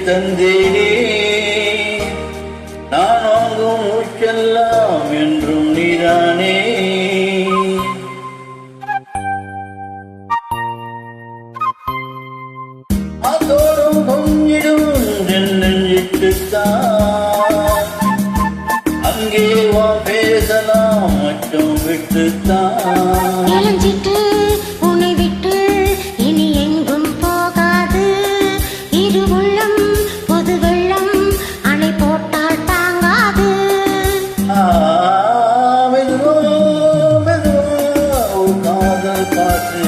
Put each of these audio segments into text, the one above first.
தந்தேனே நான் வாங்கும் மூச்செல்லாம் என்றும் நீதானே. அதோடும் பொங்கிடும் நெஞ்சிட்டுத்தான் அங்கே வா பேசலாம் மச்சம் விட்டுத்தான். இளஞ்சிட்டு உன்னை விட்டு இனி எங்கும் போகாது. இரு உள்ளம் பொது வெள்ளம் அணை போட்டால் தாங்காது. மெதுவா மெதுவா ஒரு காதல் காற்று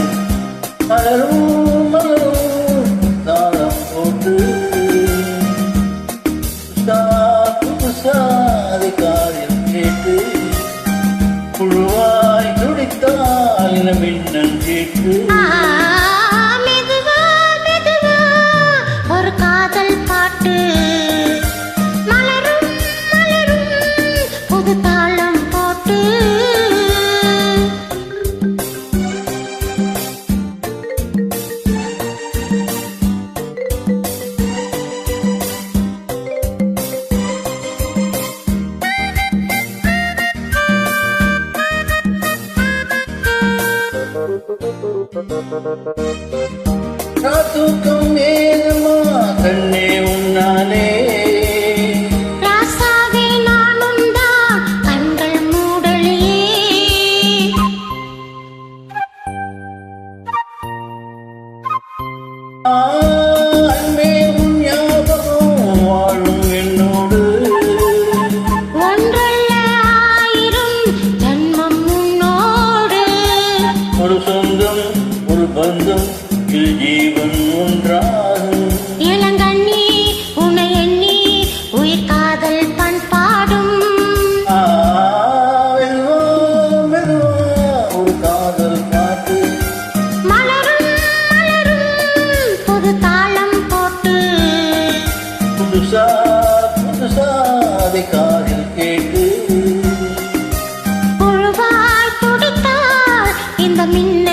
மலரும் மலரும் தாளம் போட்டு புதுசாதி காரியம் கேட்டு புழுவாய் துடித்தால் மின்னல் கேட்டு. மெதுவா மெதுவா ஒரு காதல் பாட்டு மலரும் மலரும் புது தாளம் போட்டு. தூக்கம் ஏதுமா கண்ணே உன்னாலே ராசாவே நானும் தான் கண்கள் மூடலையே. அன்பே உன் ஞாபகம் வாழும் என்னோடு. ஒன்றல்ல ஆயிரம் ஜன்மம் உன்னோடு. ஒரு சொந்தம் ஒரு பந்தம் இல் ஜீவன் ஒன்றாகும். இளங்கண்ணி உன்னை எண்ணி உயிர் காதல் பண்பாடும். மெதுவா மெதுவா ஒரு காதல் பாட்டு மலரும் மலரும் புது தாளம் போட்டு. புதுசா புதுசா அதை காதில் கேட்டு புழுவாய் துடித்தால் இந்த மின்னல்